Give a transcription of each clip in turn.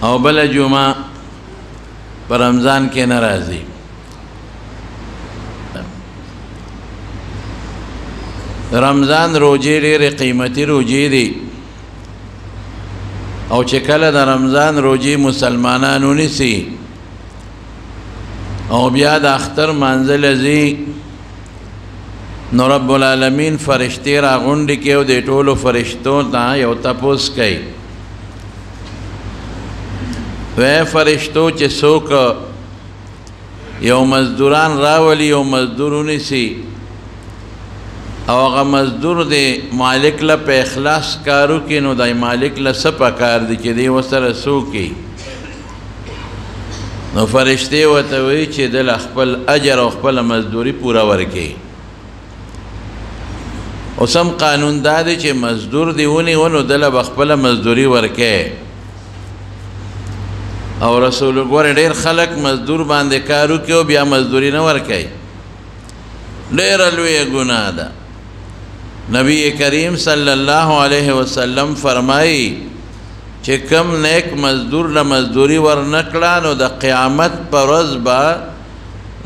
او بل جمعه پر رمضان کې ناراضي رمضان روزې ډېرې قیمتي روزې دي او چې کله د رمضان روزې مسلمانانو نیسي او بیا د اختر منزل ځي نو رب العالمین فرشتې راغونډې کړي او د ټولو فرشتو ته یو تپوس کوي وی فرشتو چې څوک یو مزدوران راولي او مزدور ونیسي او هغه مزدور دی مالک له په اخلاص کارو کې نو د مالک له څه پکار دی چې دی ورسره څه وکړي نو فرشتې ورته وایي چې دله خپل اجر او خپله مزدوري پوره ورکړي اوس هم قانون دا دی چې مزدور دی ونیو نو دله به خپله مزدوري ورکړي او رسول ګوره ډېر خلک مزدور باندې کار وکړي او بیا مزدوري نه ورکوي ډېره لویه ګناه ده نبی کریم صلی الله علیه وسلم فرمایي چې کم نیک مزدور له مزدوري ورنکړه نو د قیامت په ورځ به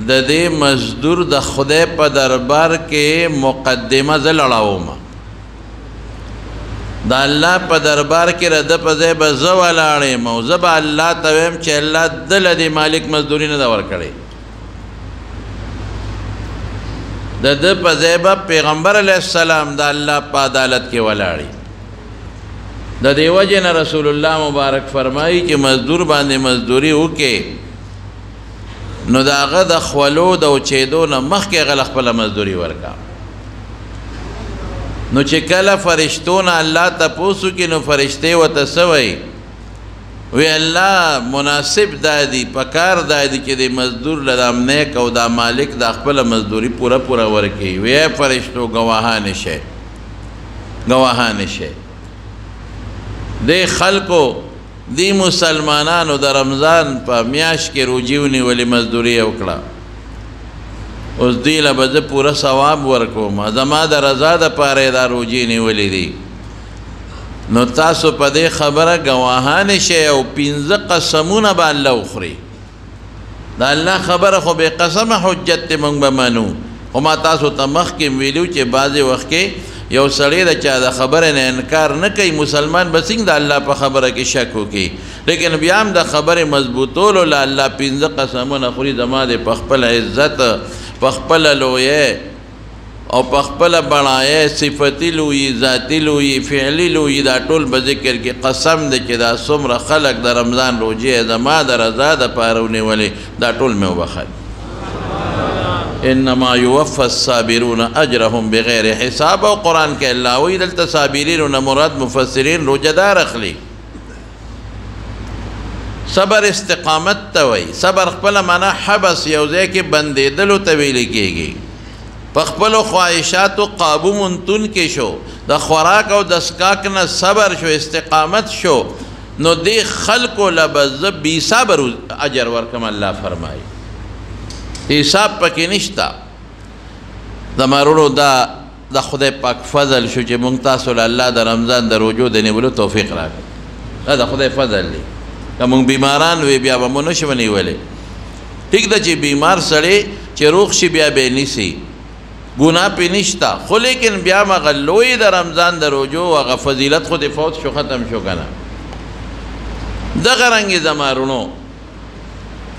د دې مزدور د خدای په دربار کې مقدمه زه لړوم د الله په دربار کې رده په ځای به زه ولاړ یم او زه به الله ته ویم چې الله دله دې مالک مزدوري نه ده ورکړې د ده په ځای به پیغمبر علیه السلام د الله په عدالت کې ولاړي د دې وجې نه رسول الله مبارک فرمایي چې مزدور باندې مزدوري وکړي نو د هغه د خولو د اوچېدو نه مخکې هغه خپله مزدوري ورکړه نو چې کله فرشتو نه الله تپوس وکړي نو فرشتې ورته څه وایي وی الله مناسب دا دی پکار دا دی چې د مزدور له دا نیک او دا مالک دا خپله مزدوري پوره پوره ورکړي وی فرشتو ګواهان شئ ګواهان شئ دې خلکو دی مسلمانانو د رمضان په میاشت کې روزې ونیولې مزدوري یې وکړه اوس دوی له به زه پوره ثواب ورکوم زما د رضا دپاره یې دا روزې نیولې دي نو تاسو په دې خبره ګواهان شئ او 15 قسمونه به الله وخوري د الله خبره خو بې قسمه حجت دی موږ به منو خو ما تاسو ته مخکې ویلو چې بعضې وخت کې یو سړی د چا د خبرې نه انکار نه کوي مسلمان به څنګه د الله په خبره کې شک وکړي لیکن بیا هم د خبرې مضبوطولو له الله 15 قسمونه خوري زما د په خپل عزت په خپله لویه او په خپله بړایه صفتی لویي ذاتي لویي فعلي لویي دا ټول به ذکر کې قسم دی چې دا څومره خلک د رمضان روزې زما د رضا دپاره ونیولې دا ټول مې وبخل انما یوفى الصابرون اجرهم بغیر حساب او قرآن کې الله وایي دلته صابرین نه مراد مفسرین روزهدار اخلي صبر استقامت ته وایي صبر خپله معنا حبس یو ځای کې بندېدلو ته ویل کېږي په خپلو خواهشاتو قابو منتون کې شو د خوراک او د څښاک نه صبر شو استقامت شو نو دې خلکو له به زه بې صبر اجر ورکم الله فرمایي حساب پکې نشته زما وروڼو دا د خدای پاک فضل شو چې موږ تاسو له الله د رمضان د روزو د نیولو توفیق راکړو دا د خدای فضل دی که موږ بیماران وی بیا به مو نشو نیولی ټیک ده چې بیمار سړی چې روغ شي بیا به نیسي ګناه پې نشته خو لیکن بیا مغه لوی د رمضان د روزو هغه فضیلت خو د فوت شو ختم شو که نه دغه رنګې زما وروڼو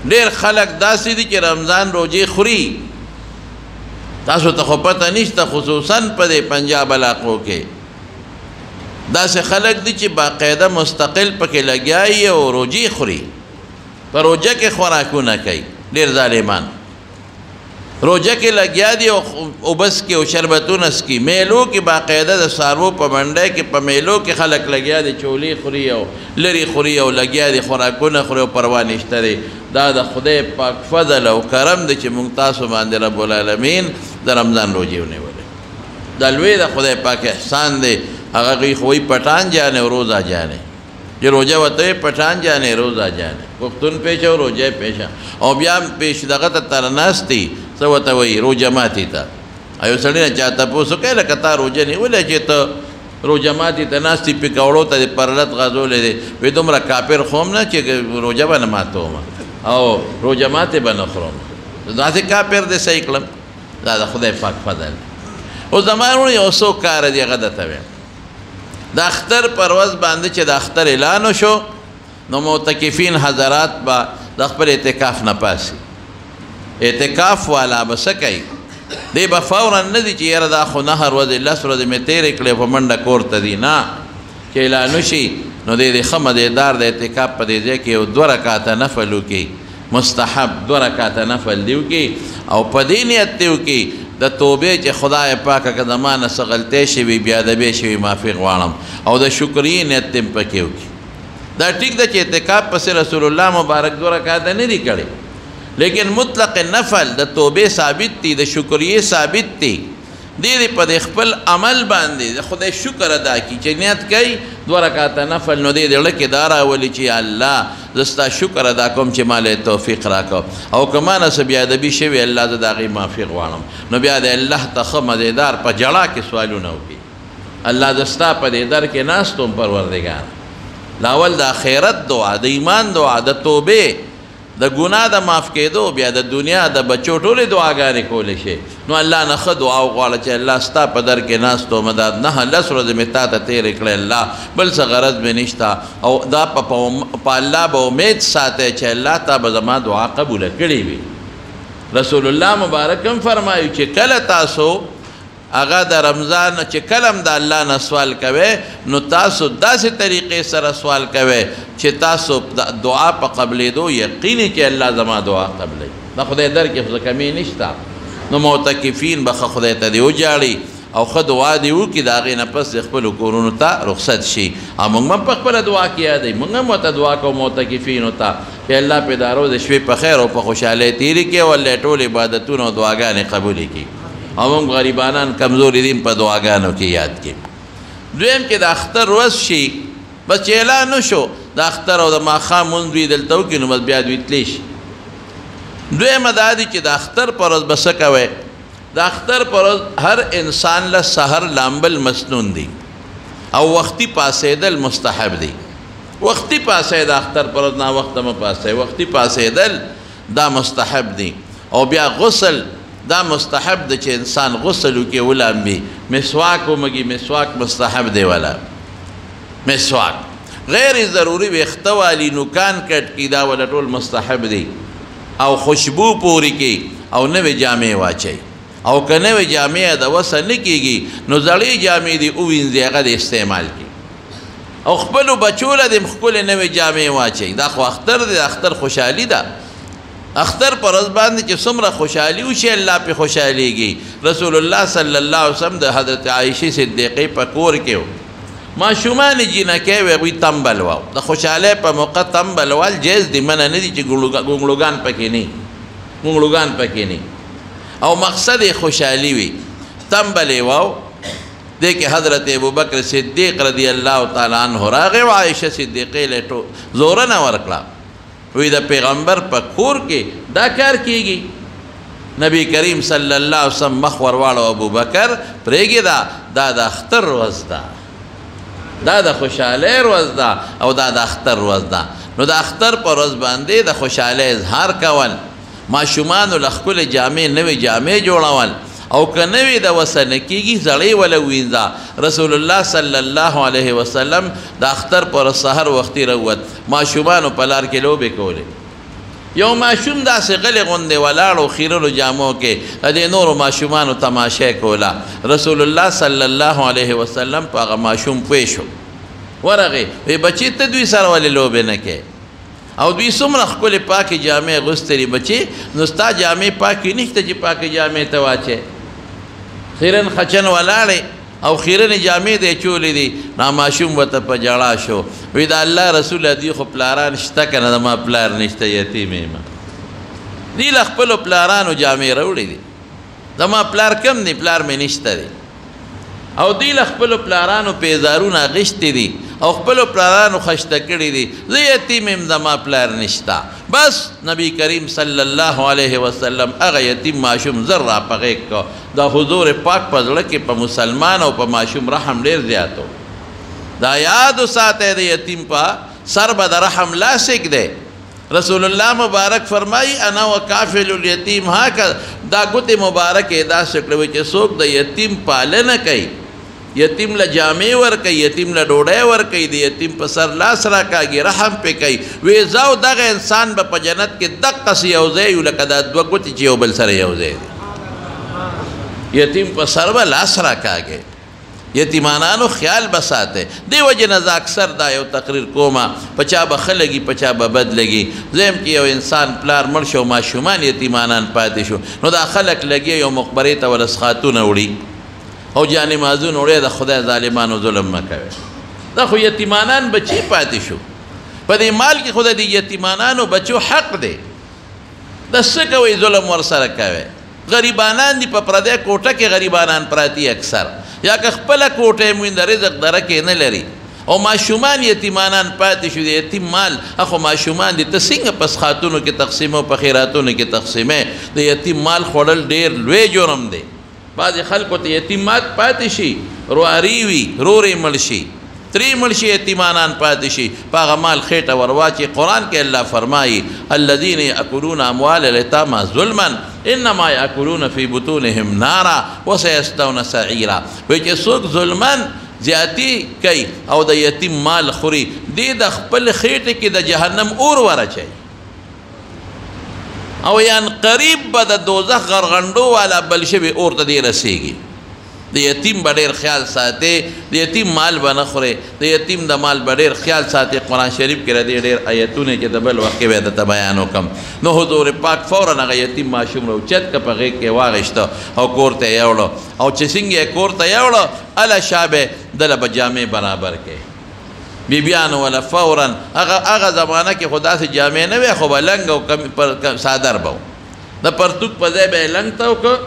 ډېر خلک داسې دي چې رمضان روزې خوري تاسو ته خو پته نشته خصوصا په دې پنجاب علاقو کې داسې خلک دي چې باقاعده مستقل پکې لګیا وي او روزې خوري په روزه کې خوراکونه کوي ډېر ظالمان روزه کې لګیا دي او بس کې او شربتونه څکي میلو کې باقاعده د څاروو په منډی کې په میلو کې خلک لګیا دي چولې خوري او لرې خوري او لګیا دي خوراکونه خوري او پروا نشته دی دا د خدای پاک فضل او کرم دی چې موږ تاسو باندې رب العالمین د رمضان روزې ونیولې دا لوی د خدای پاک احسان دی هغه خو وایي پټان جانے او روزه جانے چې روزه ورته پټان جانے روزه جانے پښتون پیشه او روزه پیشه او بیا پیش دغه ته تر ناستی څه ورته وایي روزه ماتې ته یو سړی نه چا تپوس وکړی لکه تا روزه نیولې چې ته روژه ماتې ته ناست دي پکوړو ته د پرلت غځولی دی وایي دومره کافر خو هم نه چې روژه به نه ماتوم او روژه ماتې به نه خورم داسې کافر دی صحیح کړم دا د خدای پاک فضل اوس زما وروڼو یو څو کاره دي هغه درته وایم د اختر پر ورځ باندې چې د اختر اعلان وشو نو معتکفین حضرات به د خپل اعتکاف نه پاسي اعتکاف والا به څه کوي دی به فورا نه دي چې یاره دا خو نهر ورځې لس ورځې مې تېرې کړې په منډه کور ته دي نه چې اعلان وشي نو دی د ښه مدیدار د اعتکاف په دې ځای کې یو 2 رکعته نفل وکړي مستحب 2 رکعته نفل دی وکړي او په دې نیت دی وکړي د توبې چې خدای پاکه که زما نه څه غلطۍ شوي بیا ادبۍ شوي معافي غواړم او د شکرې نیت دې پکې وکړي دا ټیک ده چې اعتکاف پسې رسول الله مبارک 2 رکعته نه دي کړي لیکن مطلق نفل د توبې ثابت دي د شکریې ثابت دي دې په خپل عمل باندې د خدای شکر ادا کړي چې نیت کوي 2 رکعته نفل نو دې زړه کې دا راولي چې الله زه ستا شکر ادا کوم چې ما له توفیق راکړه او که ما نه څه بې ادبي شوې الله زه د هغې معافي غواړم نو بیا د الله ته ښه مزیدار په جړا کې سوالونه وکړي الله زه ستا په دې در کې ناست وم پروردګار لاول د آخرت دعا د ایمان دعا د توبې د ګناه د معاف کېدو بیا د دنیا د بچو ټولې دعاګانې کولی شي نو الله نه ښه دعا وغواړه چې الله ستا په در کې ناست وم دا 9 ورځې مې تا ته تېرې کړې الله بل څه غرض مې نشته او دا په الله به امید ساتئ چې الله تا به زما دعا قبوله کړې وي رسول الله مبارک هم فرمایي چې کله تاسو هغه د رمضان چې کلم د الله نه سوال کوي نو تاسو داسې طریقې سره سوال کوي چې تاسو دعا په قبلېدو یقیني چې الله زما دعا قبلوي د خدای در کې څه کمی نشته نو معتکفین به خدای ته دې وجاړي او ښه دعا دې وکړي د هغې نه پس خپلو کورونو ته رخصت شي او موږ هم په خپله دعا کې یادوي موږ هم ورته دعا کوو معتکفینو ته چې الله پې دا روز شپې په خیر او په خوشحالۍ تېرې کړي او الله ټول عبادتونه او دعاګانې قبولې کړي او هم غریبانان کمزوري دي په دعاګانو کې یاد کړي دویم چې د اختر ورځ شي بس چې اعلان وشو د اختر او د ماښام لمونځ دوی دلته وکړي نو بس بیا دوی تللی شي دویمه دا دي چې د اختر په ورځ به څه کوئ د اختر په ورځ هر انسان له سحر لامبل مسنون دي او وختي پاسېدل مستحب دي وختي پاسې د اختر پر ورځ ناوخته مه پاسئ وختي پاسېدل دا مستحب دي او بیا غسل دا مستحب ده چې انسان غسل وکړي ولامبي مسواک ومږي مسواک مستحب دی ولا مسواک غیر ضروري ویښته والي نوکان کټ کړي دا ولا ټول مستحب دی او خوشبو پورې کړي او نوې جامې واچوي او که نوې جامې د وسه نه کېږي نو زړې جامې دي ووینځي هغه د استعمال کړي او خپلو بچو له دې ښکلې نوې جامې واچوي دا خو اختر دی اختر خوشحالي ده اختر پر ورځ باندې چې څومره خوشحالي وشي الله پې خوشحالېږي رسول الله صلی الله علیه وسلم د حضرت عایشې صدیقې په کور کې و ماشومان یې جینکۍ وې هغوی تمبل وو د خوشحالۍ په موقع تمبل وال جایز دي منع نه دي چې ګونګړوګان پکې نه ګونګړوګان پکې نه او مقصد یې خوشحالي وي تمبل یې وو دې کې حضرت ابوبکر صدیق رضی الله تعالی عنه راغی او عایشه صدیقې له زوره نه ورکړه وی د پیغمبر په کور کې دا کار کیږي نبی کریم صلی الله علیه وسلم مخ ور واړو ابوبکر پرېږدې دا د اختر ورځ ده دا د خوشحالۍ ورځ ده او دا د اختر ورځ ده نو د اختر په ورځ باندې د خوشحالۍ اظهار کول ماشومانو له ښکلې جامې نوې جامې جوړول او که نوې د وسه نه کېږي زړې وله وینځه رسول الله صلی الله علیه وسلم د اختر پر سحر وختي راووت ماشومانو په لار کې لوبې کولې یو ماشوم داسې غلې غوندې ولاړ و خیرلو جامو کې د دې نورو ماشومانو تماشې کوله رسول الله صلی الله علیه وسلم په هغه ماشوم پوه شو ورغې وی بچې ته دوی سره ولې لوبې نه کوې او دوی څومره ښکلې پاکې جامې اغوستې دي بچې نو ستا جامې پاکې نشته چې پاکې جامې ته واچې خیرن خچن ولاړې او خیرنې جامې دې چولې دي نو ماشوم ورته په ژړا شو وی د الله رسوله دوی خو پلاران شته که نه زما پلار نشته یتیم یم دوی له خپلو پلارانو جامې راوړې دي زما پلار کم دی پلار مې نشته دی او دی له خپلو پلارانو پیزارونه اخیستي دي او خپلو پلارانو خشته کړي دي زه یتیم یم زما پلار نشته بس نبی کریم صلی الله علیه وسلم هغه یتیم ماشوم زر را په غېږ کو د حضور پاک په زړه کې په مسلمان او په ماشوم رحم ډېر زیات و دا یاد وساتئ د یتیم په سر به د رحم لاسک دی رسول الله مبارک فرمائی انا و کافل الیتیم هاکذا دا ګوتې مبارکې داسې کړې چې څوک د یتیم پالنه کوي یتیم له جامې ورکوي یتیم له ډوډۍ ورکوي د یتیم په سر لاس راکاږي رحم پې کوي وی زه او دغه انسان به په جنت کې دقسې یو ځای یو لکه دا دوه ګوتې چې یو بل سره یو ځای دی یتیم په سر به لاس راکاږي یتیمانانو خیال بساته دی وجه نه اکثر دا یو تقریر کومه په چا به ښه لګي په چا به بد لګي زم چې یو انسان پلار مړ شو ماشومان یتیمانان پاتې شو نو دا خلک لګي یو مقبرې ته ولسخاتونه وړي او جانمازونه وړي د خدای ظالمانو ظلم مه کوي دا خو یتیمانان بچي پاتې شو په دې مال کې خو د یتیمانانو بچو حق دی د څه کوئ ظلم ورسره کوي غریبانان دي په پردی کوټه کې غریبانان پراتی اکثر یا که خپله کوټه موین د رزق درکې نه لري او ماشومان یتیمانان پاتې شو د یتیم مال اخو ماشومان دي ته څنګه په سخاتونو کې تقسیمو په خیراتونو کې تقسیمې د یتیم مال خوړل ډېر لوی جرم دی بعضې خلکو ته یتیمات پاتې شي رواري وي رورې مړ شي تری مړ شي یتیمانان پاتې شي په هغه مال خېټه ورواچي قرآن کې الله فرمایي الذین یأکلون اموال الیتامی ظلما انما یأکلون فی بطونهم نارا وسیصلون سعیرا وایي چې څوک ظلما زیاتی کوي او د یتیم مال خوري دی د خپل خېټې کې د جهنم اور ورچوي او یان قریب به د دوزخ غرغنډو والا بل شوي اور ته دی رسیږي د یتیم به ډېر خیال ساتي د یتیم مال به نه خورې د یتیم د مال به ډېر خیال ساتي قرآن شریف کې ردې ډېر آیتونه چې د بل وخت کې به درته بیان وکړم نو حضور پاک فورا هغه یتیم ماشوم راوچت که په غېږ کې واغېسته او کور ته یې یوړو او چې څنګه یې کور ته یوړو اله شا به دله به جامې برابر کړې بیبیانو ولا فورا هغه زمانه کې خو داسې جامې نه وې خو به لنګ او صادر به د پرتوک په ځای به یې لنګ ته وکړه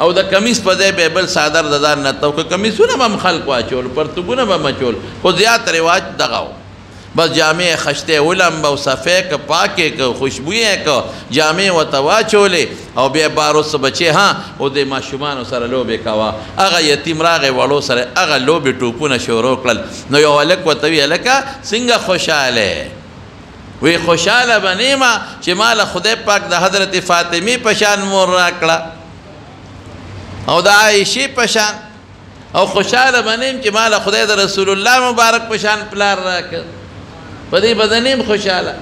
او د کمیس په ځای به بل صادر د ځان نه ته وکړه کمیسونه به هم خلک واچول پرتوګونه به هم اچول خو زیات رواج دغه و بس جامې خشتې ولمبه او صفې که پاکې که خوشبویې که جامې ورته واچولې او بیا بار اوس بچې ها او د ماشومانو سره لوبې کوه هغه یتیم راغی وړو سره هغه لوبې ټوپونه شروع کړل نو یو هلک ورته وي هلکه څنګه خوشحاله وی خوشحاله به نه یم چې ما له خدای پاک د حضرت فاطمې په شان مور راکړه او د عایشې په شان او خوشحاله به نه یم چې ما له خدای د رسول الله مبارک په شان پلار راکړ په دې به نه یم خوشحاله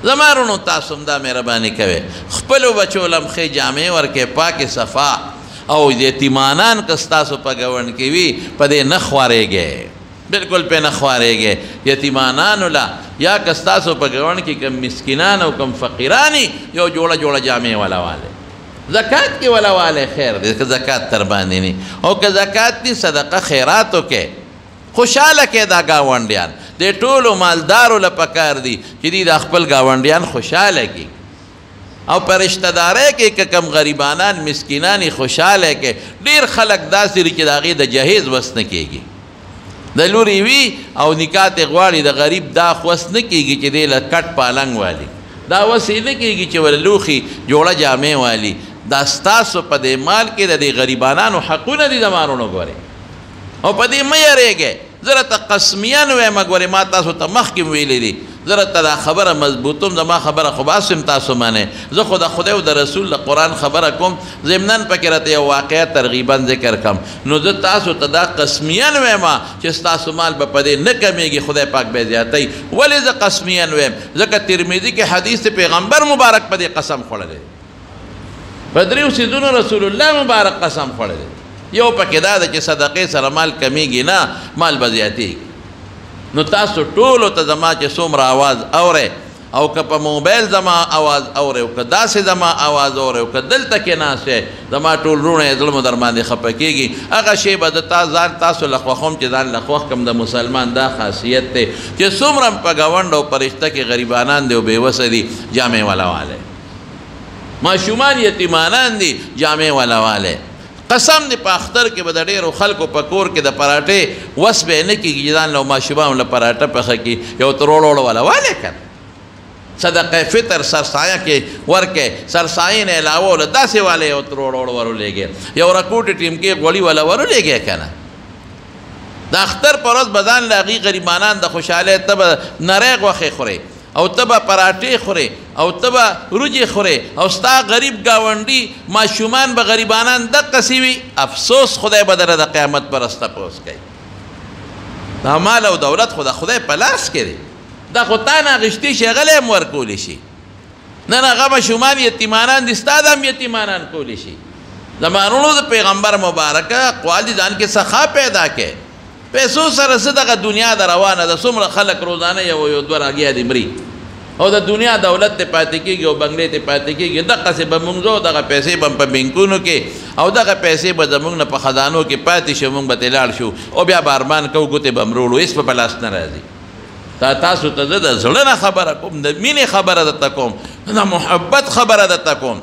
زما وروڼو تاسو هم دا مهرباني کوئ خپلو بچو له هم ښې جامې ورکړئ پاکې صفا او یتیمانان که ستاسو په ګاونډ کې وي په دې نه خوارېږئ بالکل پې نه خوارېږئ یتیمانانو له یا که ستاسو په ګاونډ کې کم مسکینان او کم فقیرانی یو جوړه جوړه جامې والا والے زکات کې ولا والے خیر دی که زکات تر باندې نه او که زکات دي صدقه خیراتو کې خوشحاله کې دا ګاونډیان د ټولو مالدارو له پکار دي چې دوی د خپل ګاونډیان خوشحاله کړي او په رشته دارۍ کې که کم غریبانان مسکینان خوشحاله کې ډېر خلک داسې دي چې د هغې د جهیز وس نه کېږي د لورې وي او نکاح ترې غواړي د غریب دا وس نه کېږي چې دی له کټ پالنګ والي دا وس یې نه کېږي چې ول لوښي جوړه جامې والي دا ستاسو په دې مال کې د دې غریبانانو حقونه دي زما وروڼو ګورئ او په دې مه یریږئ زه راته قسمیان وایم ګورې ما تاسو ته مخکې ویلي دي زه راته دا خبره مضبوطوم زما خبره خو بس هم تاسو منئ زه خو د خدای او د رسول د قرآن خبره کوم ضمناً پکې راته یو واقعه ترغیبا ذکر کم نو زه تاسو ته دا قسمیان وایم چې ستاسو مال به په دې نه کمیږي خدای پاک به زیاتوي ولې زه قسمیان وایم ځکه ترمذي کې حدیث پیغمبر مبارک په دې قسم خوړلی په دریو څیزونو رسول الله مبارک قسم خوړلی یو پکې دا ده چې صدقې سره مال کمیږي نه مال به زیاتېږي نو تاسو ټولو ته زما چې څومره آواز اورئ او که په موبایل زما آواز اورئ او که داسې زما آواز اورئ او که دلته کې ناست یې زما ټول وروڼه یې زړه مو در باندې خفه کېږي هغه شی به د ځان تاسو له خوښوم چې ځان له خوښ کړم د مسلمان دا خاصیت دی چې څومره هم په ګاونډ او په رشته کې غریبانان دي او بېوسه دي جامې والا والی ماشومان یتیمانان دي جامې والا والی قسم دې په اختر کې به د ډېرو خلکو په کور کې د پراټې وس به نه کېږي چې ځان له ماشومان له پراټه پخه کړي یو تروړ والا والی کنه صدقه فطر سرسایه کې ورکې سرسایې نه علاوه له داسې والی یو تروړ ورولېږي یو رکوټ ټیم کې غوړي والا ورولېږي کنه د اختر په ورځ به ځان له هغې غریبانان د خوشحالۍ ته به نری غوښې خورې او ته به پراټې خورې او ته به وریجې خورې او ستا غریب ګاونډي ماشومان به غریبانان دقسې وي افسوس خدای به دله د قیامت پر ورځ تپوس کوي دا مال او دولت خو د خدای په لاس کې دی دا خو تا نه اخیستي شي هغه هم ورکولی شي نن هغه ماشومان یتیمانان دي ستا د هم یتیمانان کولی شي زمانونو د پیغمبر مبارکه اقوال دي ځان کې سخا پیدا کې پیسو سره څه دغه دنیا د روانه ده څومره خلک روزانه یو دوه راګیا دي مري او د دنیا دولت ته پاتې کېږي او بنګلې ته پاتې کېږي دقسې به مونږ ځو دغه پیسې به په بینکونو کې او دغه پیسې به زمونږ نه په خزانو کې پاتې شو مونږ به ترې لاړ شو او بیا به ارمان کوو ګوتې به مروړو هېڅ په لاس نه راځي تاسو ته زه د زړه نه خبره کوم د مینې خبره درته کوم د محبت خبره درته کوم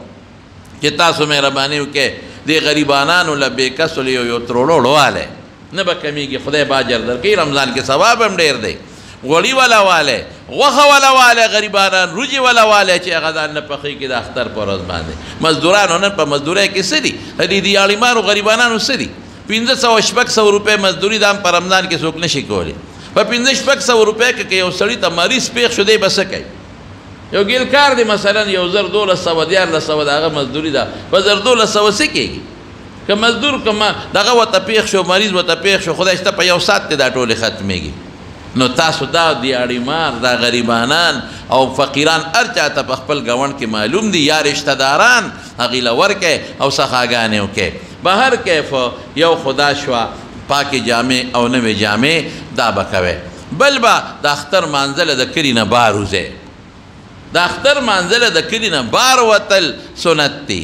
چې تاسو مهرباني وکړئ دې غریبانانو له بې کسو له یو تروړو والی نه به کمیږي خدای به اجر درکوي رمضان کې ثواب هم ډېر دی غوړي والا والی غوښه والا والی غریبانان روجې والا والی چې هغه ځان نه پخېږي د اختر په ورځ باندې مزدورانو نن په مزدورۍ کې څه دي د دیاړیمارو غریبانانو څه دي 500-600 روپۍ مزدوري دا هم په رمضان کې څوک نشي کولی په 500-600 روپۍ کې که یو سړي ته مریض پېښ شو دی به څه کوي یو ګیل کار دی مثلا 1,000-1,200 د هغه مزدوري ده په 1,200 څه کېږي که مزدور که دغه ورته پېښ شو مریض ورته پېښ شو خدای شته په یو ساعت کې دا ټولې ختمېږي نو تاسو دا دیاړیمار دا غریبانان او فقیران هر چا ته په خپل ګاونډ کې معلوم دي یا رشته داران هغې له ورکئ او سخاګانې وکئ به هر کیف یو خدا شوه پاکې جامې او نوې جامې دا به کوئ بل به د اختر مانځله د کلي نه بار وځئ د اختر مانځله د کلي نه بار وتل سنت دی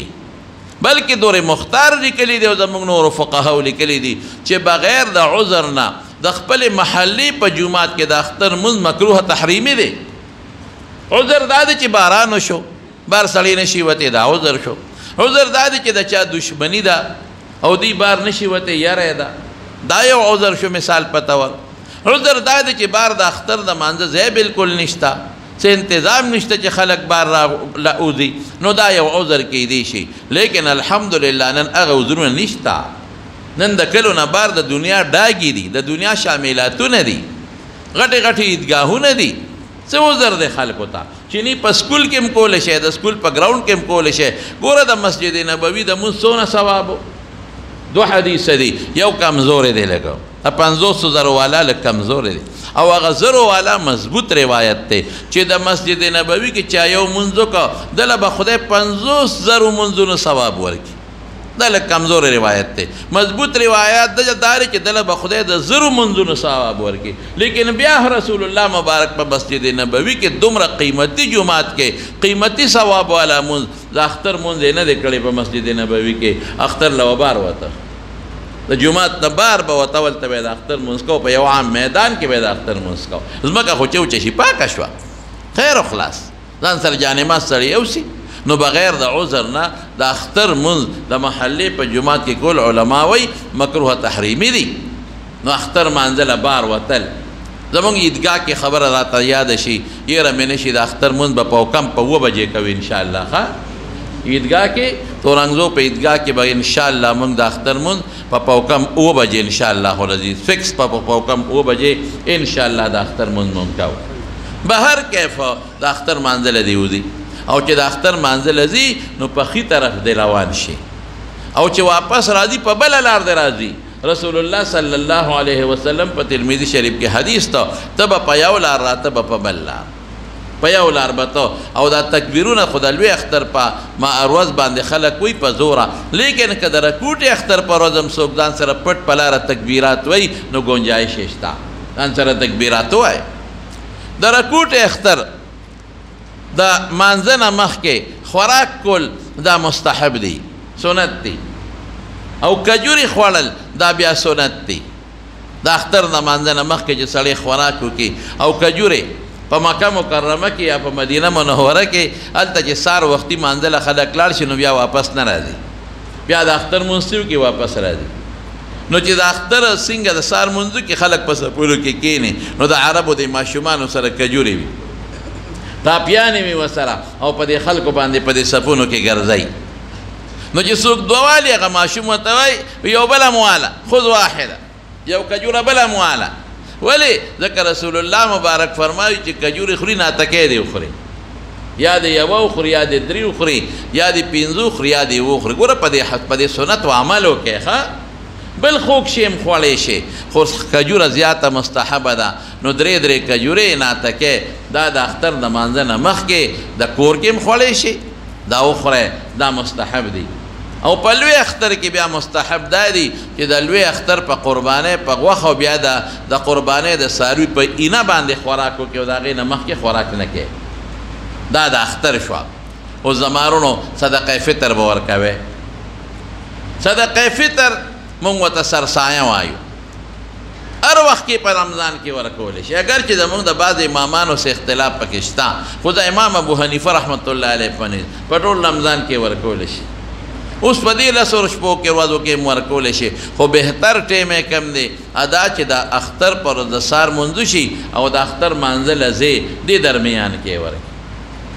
بلکې دور مختار لیکلی دی او زموږ نورو فقهاو لیکلی دي چې بغیر د عذر نه د خپل محلې په جومات کې د اختر مونځ مکروه تحریمي دی عذر دا دی چې باران وشو بار سړی نشي وتی دا عذر شو عذر دا دی چې د چا دشمني ده او دی بار نشي وتی یری ده دا یو عذر شو مثال پته ور عذر دا دی چې بار د اختر د مانځه ځای بالکل نشته څه انتظام نشته چې خلک بار را اوځي نو دا یو عذر کیدی شي لیکن الحمدلله نن هغه عذرونه نشته نن د کلو نه بار د دنیا ډاګې دي د دنیا شاملاتونه دي غټې غټې عیدګاهونه دي څه عذر دی خلکو ته چې نه په سکول کې هم کولی شي د سکول په ګراونډ کې هم کولی شي ګوره د مسجد نبوي د مونځ څونه ثواب دو حدیث دی یو کمزوری دی لږ 500,000 والا لږ کمزوری دی او هغه زرو والا مضبوط روایت دی چې د مسجد نبوي کې چا یو مونځ وکړه دله به خدای 50,000 مونځونو ثواب ورکړي دا لږ کمزوری روایت دی مضبوط روایت دا دی چې دله به خدای د زرو مونځونو ثواب ورکړي لیکن بیا رسول الله مبارک په مسجد نبوي کې دومره قیمتي جومات کې قیمتي ثواب والا مونځ د اختر مونځ یې نه دی کړی په مسجد نبوي کې اختر له وبار وته د جومات نه بار به وته ولته به د اختر مونځ کوو په یو عام میدان کې به د اختر مونځ کوو ځمکه خو چوچه شي پاکه شوه خیر و خلاص ځان سره جانماز سړی یوسي نو بغیر د عذر نه د اختر مونځ د محلې په جومات کې کول علما وایي مکروه تحریمي دي نو اختر مانځله بار وتل زمونږ عیدګاه کې خبره راته یاده شي یره مې نشي د اختر مونځ به په کم په 2 بجې کوي انشاءالله ښه عیدګاه کې تورنګزو په عیدګاه کې به انشاءالله موږ د اختر مونځ په پوکم 2 بجې انشاءالله العزیز فکس په پوکم 2 بجې انشاءالله د اختر مونځ مونږ کوو به هر کیف د اختر مانځله دی وځي او چې د اختر مانځله ځي نو په ښي طرف دی روان شي او چې واپس راځي په بله لار دی راځي رسول الله صلی الله علیه وسلم په ترمذی شریف کې حدیث ته به په یو لار راته به په بل لار په یو لار به ته او دا تکبیرونه خو د لوی اختر په معروض باندې خلک وایي په زوره لیکن که د رکوټې اختر په ورځ هم څوک ځان سره پټ په لاره تکبیرات وایي نو ګنجایش یې شته ځان سره تکبیرات ووایي د رکوټې اختر د مانځه نه مخکې خوراک کول دا مستحب دی سنت دی او کجوري خوړل دا بیا سنت دی د اختر د مانځه نه مخکې چې سړی خوراک وکړي او کجوري په مکه مکرمه کې یا په مدینه منوره کې هلته چې سار وختي مانځله خلک لاړ شي نو بیا واپس نه راځي بیا د اختر منځ کې واپس راځي. نو چې د اختر څنګه د سهار منځو کې خلک په صفونو کې کښېني، نو د عربو د ماشومانو سره کجورې وي، ټاپیانې وي ورسره، او په دې خلکو باندې په دې صفونو کې ګرځئ. نو چې څوک دوه والي هغه ماشوم ورته وایي یو بله مواله خذ واحده، یو کجوره بله مواله. ولې؟ ځکه رسول الله مبارک فرمایي چې کجورې خوري ناتکی دې وخوري، یا د یوه وخوري یا د درې وخوري یا د پنځه وخوري یا د یوه وخوري. ګوره په دې سنت و عمل وکړئ ښه. بل خوږ شی هم خوړی شي، خو کجوره زیاته مستحبه ده. نو درې کجورې ناتکی دا د اختر د مانځه نه مخکې د کور کې هم خوړی شي، دا وخورئ، دا مستحب دی. او په لوی اختر کې بیا مستحب دا دی چې د لوی اختر په قربانۍ په غوښه او بیا د قربانۍ د څاروي په اینه باندې خوراک وکړي او د هغې نه مخکې خوراک نه کوي. دا د اختر شوه. او زمارونو صدقه فطر به ورکوئ. صدقه فطر مونږ ورته سرسایه وایو. هر وخت کې په رمضان کې ورکولی شي، اگر چې زمونږ د بعض امامانو سره اختلاف پکې شته، خو د امام ابو حنیفه رحمت الله علیه په ټول رمضان کې ورکولی شي. اوس په دې لسو شپو کې ورځو کې هم ورکولی شي، خو بهتر ټیم یې کم دی ادا چې د اختر پر ورځ د سهار مونځو شي او د اختر مانځه ځای دې درمیان کې ورکړي.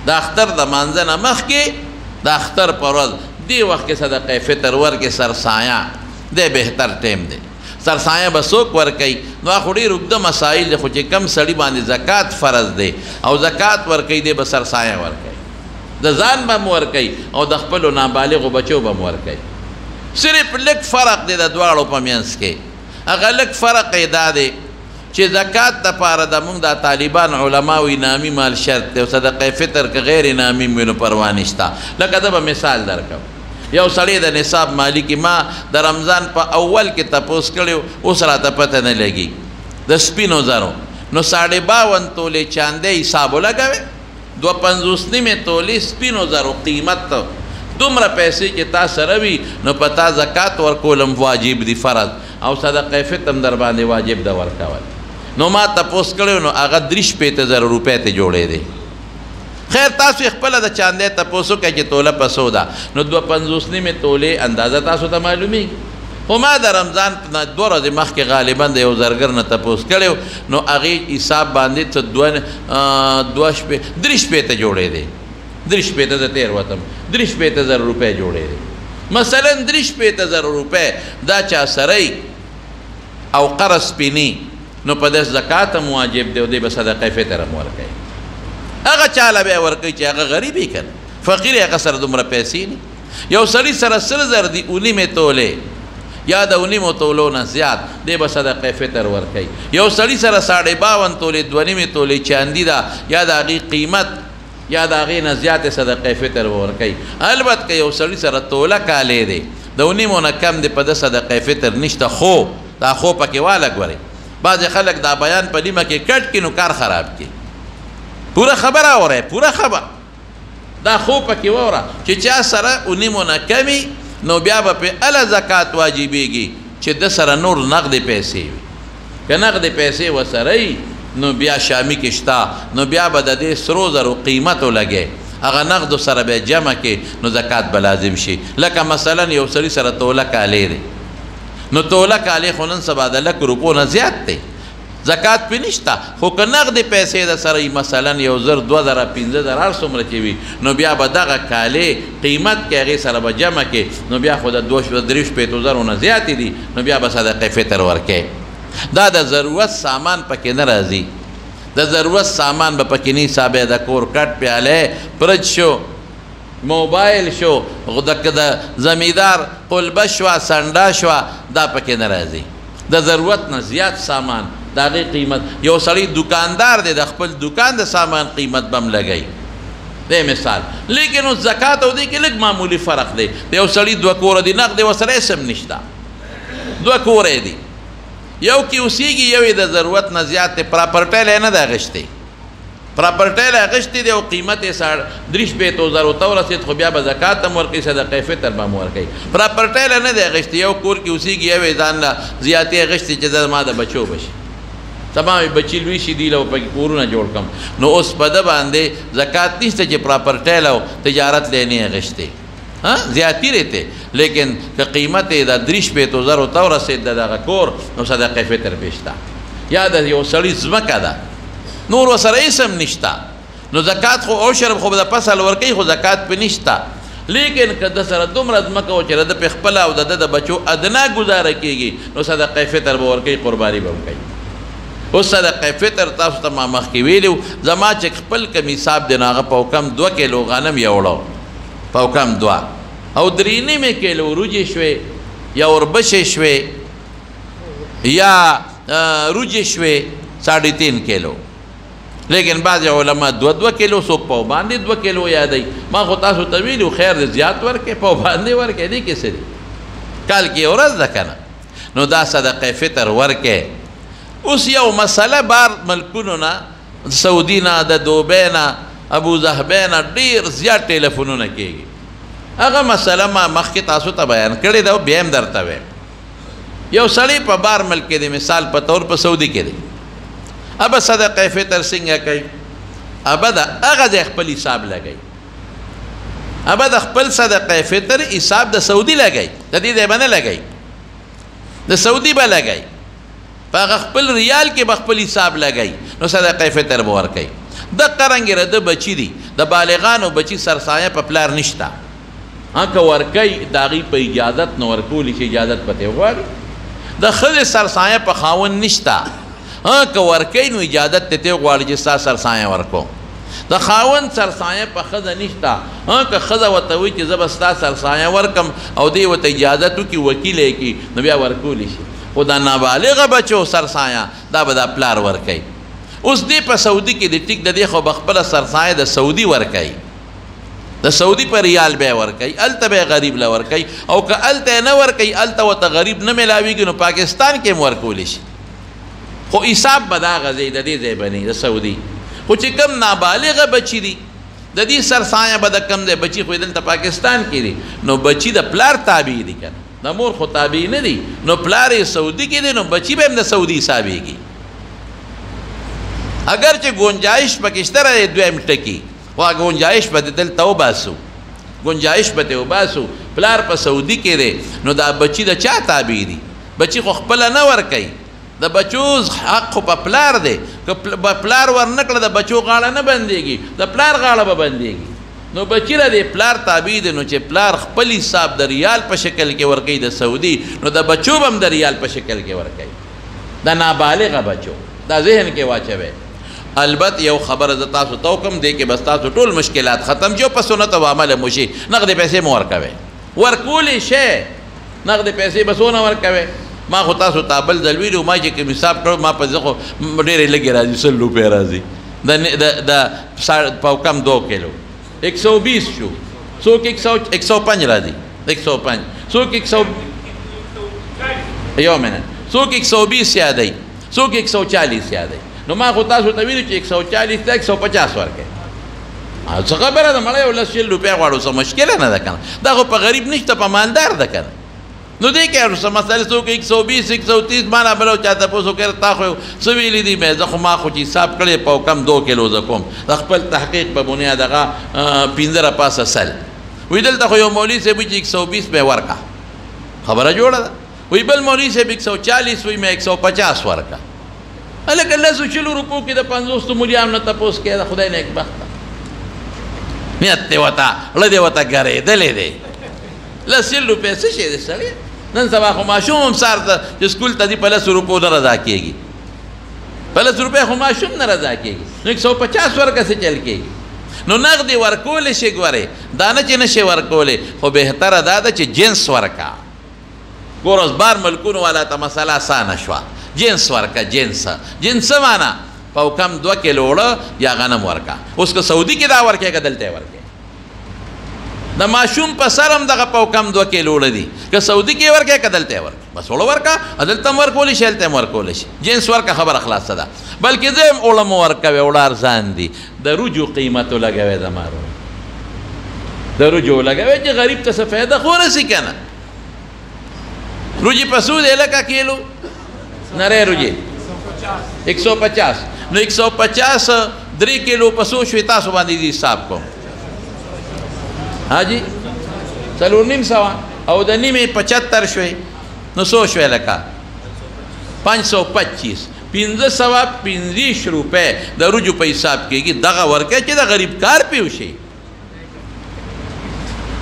د اختر د مانځه نه مخکې د اختر پر ورځ دې وخت کې صدقه فطر ورکړي، سرسایه دی بهتر ټیم دی. سرسایه به څوک ورکوي؟ نو خو ډېر اوږده مسایل دی، خو چې کم سړي باندې زکات فرض دی او زکات ورکوي دی به سرسایه ورکوي. د ځان به هم ورکوي او د خپلو نابالغو بچو به هم ورکوي. صرف لږ فرق دی د دواړو په منځ کې. هغه لږ فرق یې دا دی چې زکات دپاره زمونږ د طالبان علماو انعامي مال شرط دی، او صدقه فطر که غیر انعامي وي نو پروا نشته. لکه زه به مثال درکړم. یو سړی د نصاب مالک ما د رمضان په اول کې تپوس کړی، اوس راته پته نه لګي د سپینو زرو. نو 52 تولې چاندی حساب ولګوئ، 2.50 تولې سپینو زرو قیمت، دومره پیسې چې تا سره وي نو په تا زکات ورکولم واجب دي فرض، او صدقه فطر هم در باندې واجب ده ورکول. نو ما تپوس کړی نو هغه 53,000 روپۍ ته جوړې دی. خیر تاسو خپله د چاندی تپوس وکړئ چې توله په څو ده، نو 2.50 تولې اندازه تاسو ته معلومیږي. خو ما د رمضان 2 ورځې مخکې غالبا د یو زرګر نه تپوس کړی، نو هغې حساب باندې څه 3 شپې ته جوړې دی. 3 شپې ته زه تېر وتم، 53,000 روپۍ جوړې دی. مثلا 53,000 روپۍ دا چا سره او قرض سپیني، نو په دې زکات هم واجب دی او دی به صدقه فطر هم ورکوي. هغه چاله به یې ورکوي چې هغه غریب وي که نه، فقیر هغه سره دومره پیسې نه. یو سړي سره 100,000 دي 19 تولې یا د 19 تولو نه زیات، دی به صدقه فطر ورکوي. یو سړي سره 52 تولې 2.5 تولې چاندي ده یا د هغې قیمت یا د هغې نه زیاتې صدقه فطر به ورکوي. البته که یو سړي سره توله کالی دی د 19 نه کم دی، په ده صدقه فطر نشته. خو دا خو پکې واله ګورئ، بعضې خلک دا بیان په نیمه کې کټ کړي نو کار خراب کړي. پوره خبره اورئ، پوره خبر دا خو پکې واوره چې چا سره 19 نه کمی نو بیا به پې اله زکات واجبېږي چې د سره نور نغدې پیسې وي. که نغدې پیسې ورسره نو بیا شامي کې شته، نو بیا به د دې سرو زرو قیمت ولګې، هغه نغدو سره بیا جمع کې نو زکات به لازم شي. لکه مثلا یو سړي سره توله کالی دی، نو توله کالی خو نن سبا د 1,00,000 روپو نه زیات دی، زکات پې نشته. خو که نغدې پیسې د سره مثلا 1,000 2,000 15,000 هر څومره چې وي، نو بیا به دغه کالی قیمت کې هغې سره به جمع کې، نو بیا خو د 2,000 نه زیاتې دي، نو بیا به صدقه فطر ورکوي. دا د ضرورت سامان پکې نه راځي، د ضرورت سامان به پکې نه حسابې. د کور کټ پیالی فرج شو، موبایل شو، د زمیندار قلبه شوه، سنډه شوه، دا پکې نه راځي. د ضرورت نه زیات سامان د هغې قیمت. یو سړی دکاندار دی، د خپل دکان د سامان قیمت به هم لګوي. دی مثال. لیکن اوس زکات او دې کې لږ معمولي فرق دی. د یو سړي 2 کوره دي، نغدې ورسره هېڅ هم نشته، 2 کوره دي، یو کې اوسېږي، یو یې د ضرورت نه زیات دی. پراپرټی نه دی اخیستی، پراپرټی اخیستی دی او قیمت یې 53,000 ته ورسېد، خو بیا به زکات هم ورکوي، صدقه فطر به هم ورکوي. پراپرټی نه دی اخیستی، یو کور کې اوسېږي، یو یې ځان له زیاتې اخیستې چې زما د بچو بشي، سبا مې بچي لوی شي، دی له پکې کورونه جوړ کړم. نو اوس په ده باندې زکات نشته چې پراپرټی له تجارت لی نه اخیستې. زیاتی رہتے لیکن کہ قیمت دا دریش پہ تو زر و طور سے دا کور نو صدقہ فطر پیشتا یا دا یو سڑی زمکا دا نور و سر اسم نشتا نو زکاة خو اوشرب خو دا پسل ورکی خو زکاة پہ نشتا لیکن که دا سر دوم رزمکا و چرا دا پہ خپلا و دا بچو ادنا گزارا کی گی نو صدقہ فطر بورکی قربانی بورکی اس صدقہ فطر تاسو تا ما مخ کی ویلیو زما چک خپل کم حساب دینا آغا پاو کم 2 کیلو غنم یوڑو پاو کم 2 او درینی میں کیلو روجی شوے یا اربش شوے یا روجی شوے 3.5 کیلو لیکن بعض علماء 2 کیلو سوک پاو باندی 2 کیلو یادی ما خطاسو طویلیو خیر زیاد ورکے پاو باندی ورکے دی کسی دی کال کی ورز دکنا نو دا صدقہ فطر ورکے اس یو مسئلہ بار ملکونونا سعودینا دا دوبینا ابو زہبینا دیر زیاد ٹیلیفونونا کیگی اگا مسئلہ ما مخی تاسو تا بیان کردی دا بیم در تاوے یو سڑی پا بار ملک دی مثال پا طور پا سعودی کے دی اب صدقہ فطر سنگا کئی اب دا اگا دا اخپل حساب لگئی اب دا اخپل صدقہ فطر حساب دا سعودی لگئی دا دی دے بنا لگئی دا سعودی با لگئی پا اخپل ریال کے بخپل حساب لگئی نو صدقہ فطر بور کئی دا قرنگی رد بچی دی دا بالغانو بچی سرسایہ پا پلار نشتا کہ ورکی داغی پا اجازت نو ورکولی چی اجازت پتے ہوگاری دا خد سرسایہ پا خاون نشتا کہ ورکی نو اجازت تے ہوگاری جسا سرسایہ ورکو دا خاون سرسایہ پا خد نشتا کہ خد وطوی چی زبستا سرسایہ ورکم او دی وط اجازتو کی وکیلے کی نو بیا ورکولی چی خدا نابالغ بچو سرسایہ دا بدا پلار ورکی اس دی پا سعودی کی دی ٹک دا دی خو بخبر سرسایہ دا سعودی ورکی دا سعودی پر ریال بے ورکی التا بے غریب لورکی او که التا نورکی التا و تا غریب نمیلاوی گی نو پاکستان کے مورکولیش خو حساب بدا غزی دا دی زیبانی دا سعودی خو چی کم نابالغ بچی دی دا دی سرسایہ بدا کم دے بچی خوی دلتا پاکستان کی دی نو بچی دا پلار تابعی دی کن دا مور خو تابعی ندی نو پلار سعودی کی دی نو بچی بے دا سعودی حسابی گی اگرچہ گنجائش پاکستر ہے دویم ٹکی وہاں گنجائش پا دل تاو باسو گنجائش پا تاو باسو پلار پا سعودی کے دے نو دا بچی دا چاہ تابعی دی بچی خو خپلا نور کئی دا بچوز حق خو پا پلار دے کہ پلار ورنکل دا بچو غالا نا بندے گی دا پلار غالا با بندے گی نو بچی را دے پلار تابعی دے نو چے پلار خپلی صاحب دا ریال پا شکل کے ورکی دا سعودی نو دا بچو بم دا ریال پا شکل کے ورکی دا نابالغ بچو دا ذہن کے واچوے البت یو خبر از تاسو توکم دے کے بس تاسو ټول مشکلات ختم جو پس سنت و عمل موشی نقد پیسے مو ورکوے ورکولی شے نقد پیسے بسونا ورکوے ما خو تاسو تابل دلویلو ما چی کم حساب کرو ما پس زخو دیر لگی رازی 100 روپے رازی دا پاوکم 2 کیلو 120 شو سوک 105 رازی 105 سوک 100 یو منٹ سوک 120 یادائی سوک 140 یادائی نو ما خو تاسو تاویلو چی 140 تا 150 ورکے سو خبر دا مڑا یو 100 روپے غوارو سا مشکل ہے نا دا کنا دا خو پا غریب نشتا پا مالدار دا کنا نو دیکھے رو سا مسئلہ سو کہ 120 130 مانا بلو چاہتا پوسو کر تا خو سویلی دی میں زخو ما خو چی صاحب کڑے پاو کم 2 کیلو زکوم دا خپل تحقیق پا بنیاد اگا 15 پاسا سل وی دلتا خو یو مولی سے بھی 120 میں ورکا خبر جوڑا دا وی بل مولی سے بھی 140 وی میں 150 ورکا لیکن اللہ سو 40 روپو کی دا 50 تو ملیام نا تپوس کیا دا خدای نے ایک بختا نیت وطا لدے وطا گرے دلے دے 100 روپے سے شے دے سڑی نن سبا خماشوم ہم سار تا جسکول تا دی 50 روپو نا رضا کیے گی 50 روپے خماشوم نا رضا کیے گی نو 150 ورکا سے چل کیے گی نو نقدی ورکولے شے گوارے دانا چی نشے ورکولے خو بہتر دادا چی جنس ورکا گورز بار ملکون والا تا مسئلہ سانا شوا جنس ورکا جنس مانا پاو کم 2 کیلوڑا یا غنم ورکا اس کو سعودی کی دا ورکے کا دلتے ورکے دا معشوم پا سرم دا پاو کم 2 کیلوڑا دی کہ سعودی کی ورکے کا دلتے ورکے بس اوڑا ورکا دلتم ورکولی شیلتم ورکولی جنس ورکا خبر اخلاص صدا بلکہ دیم اوڑا مورکوے اوڑا ارزان دی دا رجو قیمتو لگوے دا مارو دا رجو لگوے جی غریب تا سفیدہ خورسی کنا رجی پسو دے لکا کیلو نرے رجی 150 نو 150 3 کیلو پسو شویتا سو باندی دی صاحب کو ہاں جی څلور نیم سوه او د نیمې 75 شوې نو څو شوې لکه 525 525 روپۍ د روجو په حساب کېږي دغه ورکه چې د غریب کار پې وشي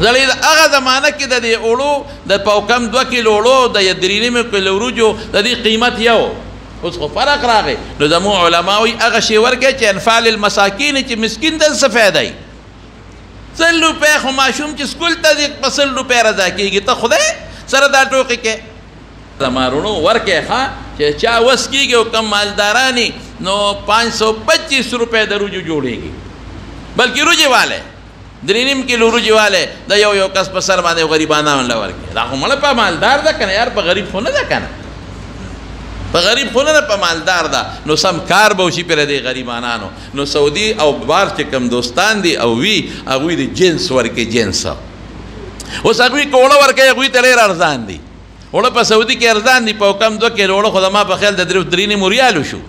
زړې هغه زمانه کې د دې اوړو د پاو کم 2 کیلو اوړو د 3 کیلو وریجو د دې قیمت یو اوس خو فرق راغی نو زموږ علما وایي هغه شی ورکړئ چې انفال المساکین چې مسکین ته څه فایده وي 100 روپۍ خو ماشوم چې سکول ته ځي په 100 روپۍ رضا کېږي ته خدای سره دا ټوکې کې زما وروڼو ورکړئ ښه چې چا وس کېږي او کم مالدارانې نو 525 روپۍ د روجو جوړېږي بلکې روجې والی 3 کیلو روجې والی د یو کس په سر باندې غریبانانو له ورکړي دا خو مړه په مالدار ده که نه یار په غریب خو نه ده که نه په غریب خو نه ده په مالدار ده نو سم کار به وشي پرې د غریبانانو نو سعودي او بار چې کوم دوستان دي او وي هغوی د جنس ورکړي جنس اوس هغوی که اوړه ورکوي هغوی ته ډېر ارزان دي اوړه په سعودي کې ارزان دي په کم 2 کیلو اوړه خو زما په خیال د 3 ریالو شو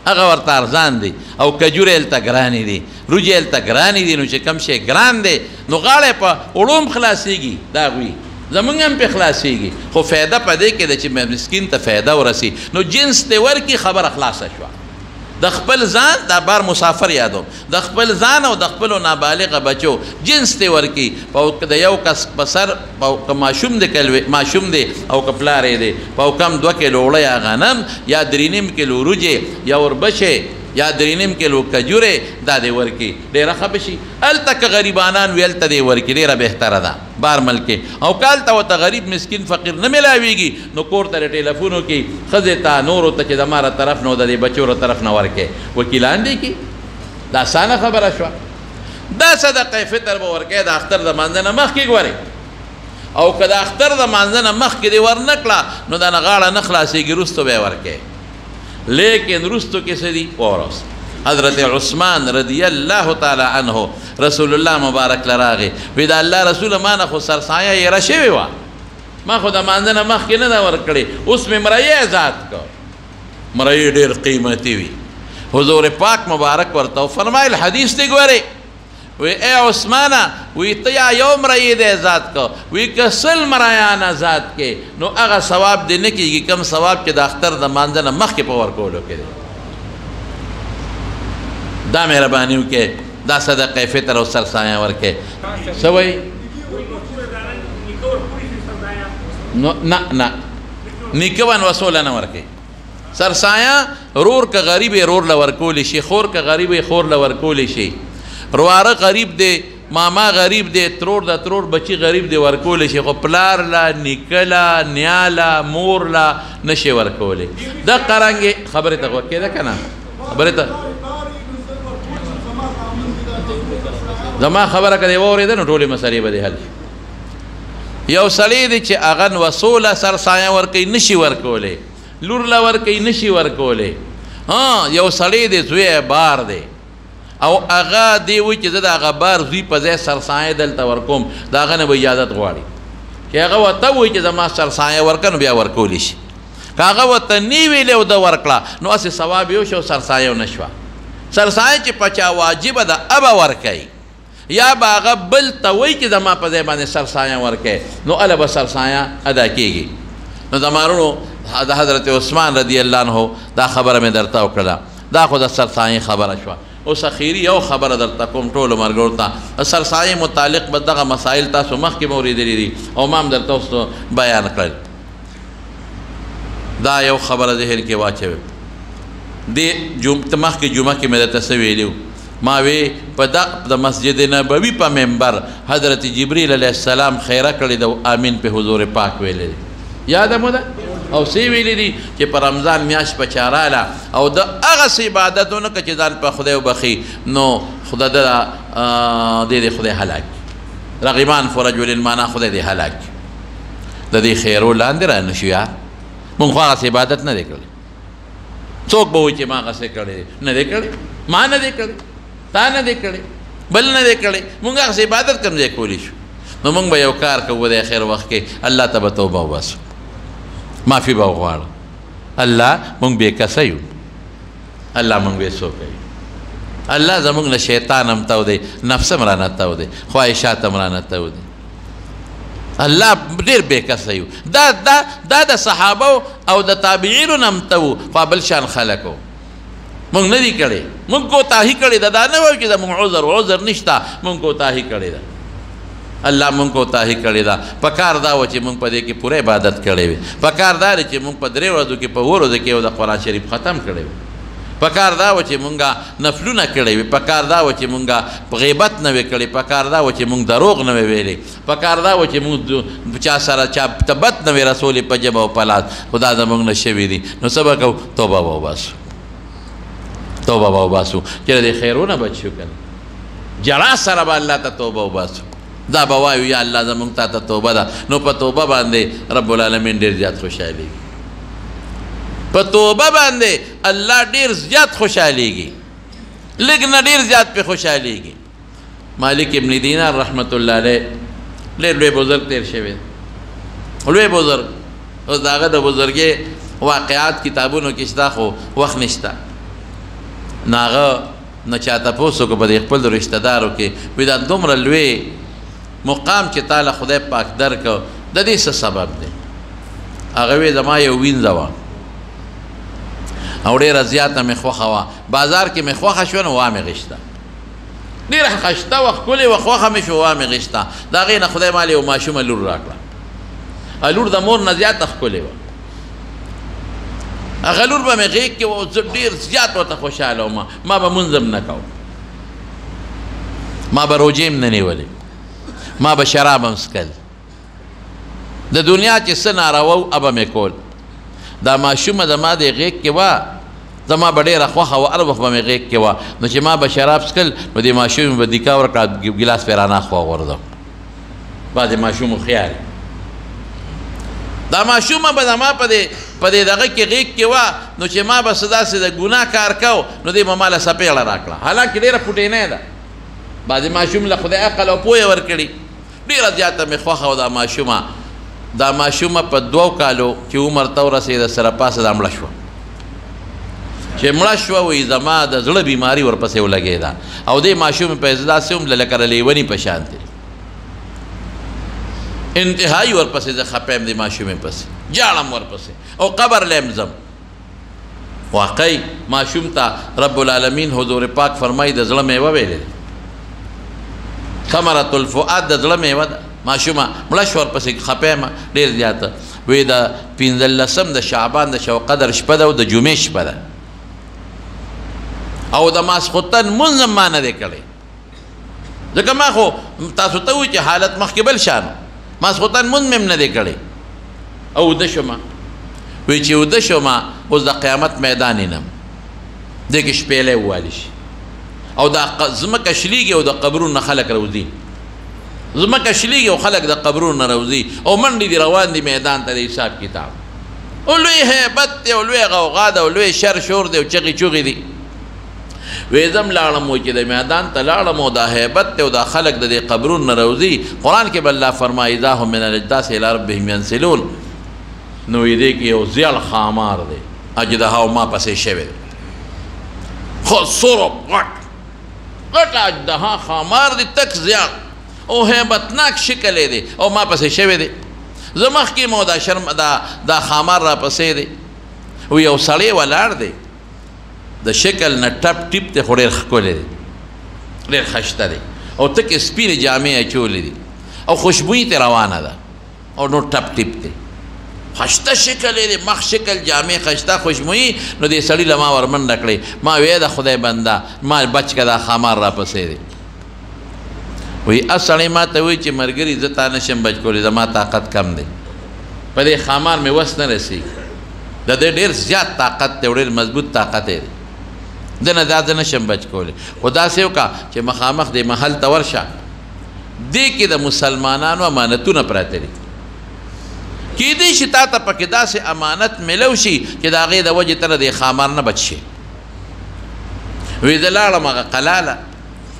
هغه ورته ارزان دي او کجورې هلته ګرانې دي روجې هلته ګرانې دي نو چې کوم شی ګران دی نو غاړه په اوړو هم خلاصېږي د هغوی زمونږ هم پې خلاصېږي خو فایده په دې کې ده چې مسکین ته فایده ورسي نو جنس دې ورکړي خبره خلاصه شوه د خپل ځان دا بار مسافر یادوم د خپل ځان او د خپلو نابالغه بچو جنس دې ورکړي د یو کس په سر که ماشوم دی او که پلار یې دی په کم 2 کیلو اوړه یا غنم یا 3 کیلو روجې یا وربشې یا 3 کیلو کجورې دا دې ورکړي ډېره ښه به شي هلته که غریبانان وي هلته دې ورکړي ډېره بهتره ده بار ملکې او که هلته ورته غریب مسکین فقیر نه میلاویږي نو کور ته ټیلیفون وکړي ښځې ته نورو ته چې زما را طرف نه د دې بچو را طرف نه ورکړي وکیلان دې کړي دا اسانه خبره شوه دا صدقه فطر به ورکړي د اختر د مانځه نه مخکې ګورئ او که د اختر د مانځه نه مخکې دې ورنه کړه نو دا نه غاړه نه خلاصېږي وروستو به یې ورکړي لیکن رستو کیسے دی پورس حضرت عثمان رضی اللہ تعالی عنہ رسول اللہ مبارک لراغی ویدا اللہ رسول مانا خود سرسایہ یہ رشوی وا ما خود مانزنا مخ کی ندا ورکڑی اس میں مرئی ذات کو مرئی دیر قیمتی وی حضور پاک مبارک ورتاو فرمائے الحدیث دی گوری وی اے عثمانہ وی تیا یوم رئی دے ذات کو وی کسل مرایانا ذات کے نو اگا ثواب دے نکی گی کم ثواب کے دا اختر دا مانزنا مخ کے پور کولو کے دے دا مہربانیو کے دا صدقہ فطر و سرسایاں ورکے سوئی نا نکوان وصولنا ورکے سرسایاں رور کا غریب رور لورکولی شی خور کا غریب خور لورکولی شی رواره غریب دی ماما غریب دی ترور دا ترور بچی غریب دی ورکولی شي خو پلار لا نیکلا نیالا مور لا نشي ورکولی دا قرانګي خبره ته وکړه ده کنه خبره ته زما خبره کړي وره ده نو ټولې مسلې به حل یو سړی دی چې اغن وصوله سرسایه ورکوي نشي ورکولی لور لا ورکوي نشي ورکولی یو سړی دی زوی بار دی او هغه دی وی چې زه د هغه بار زوی په ځای سرسایه دلته ورکوم د هغه نه به اجازت غواړي چې هغه ورته وایي چې زما سرسایه ورکړه نو بیا ورکولی شي که هغه ورته نه ویلې او ده ورکړه نو هسې ثواب یو شو سرسایه ونه شوه سرسایه چې په چا واجبه ده ابه ورکوي یا به هغه بل ته وایي چې زما په ځای باندې سرسایه ورکوي نو هله به سرسایه ادا کېږي نو زما وروڼو د حضرت عثمان رضی الله عنه دا خبره مې درته وکړله دا خو د سرسایې خبره شوه اوس اخیری یو خبره درته کوم ټولو ملګرو ته سرسایې متعلق به دغه مسایل تاسو مخکې مې اورېدلي دي او ما هم درته اوس بیان کړل دا یو خبره ذهن کې واچوي دې مخکې جمعه کې مې درته څه ویلي ما وی په د مسجد نبوي په منبر حضرت جبریل علیه السلام خیره کړې ده آمین په حضور پاک ویلی دی یاده مو ده او سی ویلی دی چې په رمضان میاشت په چاراله او د هغه عبادتونه که چې ځان په خدای وبخي نو خدای د خدای هلاک رغبان فرجل معنا خدای دې هلاک د دې خیرو لاندې را نشو یار مونږ خو هغسې عبادت نه دی کړی څوک به وایي چې ما هغسې کړی نه دی کړی ما نه دی کړی تا نه دی کړی بل نه دی کړی مونږ هغسې عبادت کوم ځای کولی شو نو مونږ به یو کار کوو د خیر وخت کې الله ته به توبه وباسو معافي به وغواړو الله مونږ بې کسه یو الله مونږ بې څوک یو الله زمونږ نه شیطان هم تو دی نفس هم رانه تو دی خواهشات هم رانه تو دی الله ډېر بېکسه یو. دا د صحابو او د تابعینو نه هم ته وو، خو بل شان خلک وو. مونږ نه دي کړی، مونږ کوتاهي کړې ده. دا نه وایو چې زمونږ عذر نشته، مونږ کوتاهي کړې ده. الله مونږ کوتاهي کړې ده. پکار دا و چې مونږ په دې کې پوره عبادت کړی وي. پکار دا چې مونږ په 3 ورځو کې په 2 ورځو کې د قرآن شریف ختم کړی وي. پکار دا و چې مونږه نفلونه کړی وي. پکار دا و چې مونږه غیبت نه وي کړی. پکار دا و چې مونږ دروغ نه وي ویلي. پکار دا و چې مونږ چا سره چا تبت نه وي رسولې په ژبه او په لاس. خدا زمونږ نه شوي دي. نو څه به کوو؟ توبه به وباسو، توبه به وباسو چې د خیرونه بچ شو که نه. جړا سره به الله ته توبه وباسو. دا به وایو یا الله زمونږ تا ته توبه ده. نو په توبه باندې رب العالمین ډېر زیات خوشحالېږي. په توبه باندې الله ډېر زیات خوشحالېږي، لږ نه ډېر زیات پې خوشحالېږي. مالک ابن دینار رحمت الله علیه ډېر لوی بزرګ تېر شوی، لوی بزرګ. اوس د هغه د بزرګۍ واقعات کتابونو کې شته، خو وخت نشته. نو هغه نه چا تپوس وکړو په دې خپلو رشته دارو کې، وایي دا دومره لوی مقام چې تاله خدای پاک درکړو، د دې څه سبب دی؟ هغه وایي زما یو وینځه وه او ډېره زیاته مې خوښه وه. بازار کې مې خوښه شوه نو وا مې غېشته، ډېره ښایسته وه، ښکلې وه، خوښه مې شوه، وا مې غېشته. د هغې نه خدای مال یو ماشومه لور راکړه. لور د مور نه زیاته ښکلې وه. هغه لور به مې غېږ کې وه، زه ډېر زیات ورته خوشحاله وم. ما به مونځ هم نه کوم، ما به روجې هم نه نیولې، ما به شراب هم څکل. د دنیا چې څه ناروا و هغه مې کول. دا ماشومه زما د غېږ کې وه، زما به ډېره خوښه وه، هر وخت به مې غېږ کې وه. نو چې ما به شراب څکل نو دې ماشومې به دیکا ورکړه، ګیلاس پې رانه خوا غورځم. بعضې ماشومو خیال دا ماشومه به زما په دې دغه کې غېږ کې وه، نو چې ما به څه داسې د ګناه کار کو نو دې به ماله سپېړه راکړه. حالانکې ډېره پوټینۍ ده. بعضې ماشوم له خدای عقل او پوهه ورکړي. ډېره زیاته مې خوښه وه دا ماشومه په 2 کالو چې عمر ته ورسېده سره پاسه دا مړه شوه. چې مړه شوه وایي زما د زړه بیماري ورپسې ولګېده او دې ماشومې په داسې هم لکه لیوني په شان دی. انتهایی ورپسې زه خفه یم دې ماشومې پسې، جاړم ورپسې او قبر له یم ځم. واقعي ماشوم ته رب العالمین حضور پاک فرمایي د زړه میوه ویلې ده، ثمرة الفؤاد د زړه میوه ده. ماشومه مړه شوه، ورپسې خفه یم ډېر زیاته. وایي د 15 د شعبان د شب قدر شپه ده او د جمعې شپه ده او د ماسخوتن مونځ هم ما نه دی کړی، ځکه ما خو تاسو ته وایي چې حالت مخکې بل شان، ماسخوتن مونځ مې هم نه دی کړی. او اوده شومه، وایي چې اوده شومه اوس د قیامت میدان وینم، دې کې شپېلی ووالي شي او دا ځمکه شلیږي او د قبرونو نه خلک راوځي، ځمکه شلیږي او خلک د قبرونو نه راوځي او منډې دي روان دي میدان ته د حساب کتاب. او لوی هیبت دی او لوی غوغا ده او لوی شر شور دی او چغې چغې دي. وایي زه هم لاړم وایي چې د میدان ته لاړم او دا هیبت دی او دا خلک د دې قبرونو نه راوځي. قرآن کې به الله فرمایي اذا هم من الاجداث الی ربهم ینسلون. نو یې دې کې یو زیړ خامار دی، اجدها ما پسې شوی، خو سرب غټ اجدها خامار دی، تک زیړ او هیبتناک شکل یې دی او ما پسې شوی دی. زه مخکې مو دا شرم دا خامار را پسې دی. و یو سړی ولاړ دی، د شکل نه ټپ ټیپ دی خو ډېر ښکلی دی، ډېر ښایسته دی او تکې سپینې جامې اچولې دي او خوشبویي ترې روانه ده او نور ټپ ټیپ دی، ښایسته شکل یې دی، مخ شکل جامې ښایسته خوشبویي. نو دې سړي له ما ور منډه کړې، ما ویې د خدای بنده ما بچ که دا خامار را پسې دی. وایي سړی ما ته وایي چې ملګري زه تا نشم بچ کولی، زما طاقت کم دی، په دې خامار مې وس نه رسېږي، د دې ډېر زیات طاقت دی او ډېر مضبوط طاقت دی، دنه دا زه نشم بچ کولی. خو داسې وکړه چې مخامخ دې محل ته ورشه، دې کې د مسلمانانو امانتونه پراته دي، کیدای شي تا ته پکې داسې امانت میلو شي چې د هغې د وجې ته د خامار نه بچ شي. وایي زه لاړم هغه قلا له،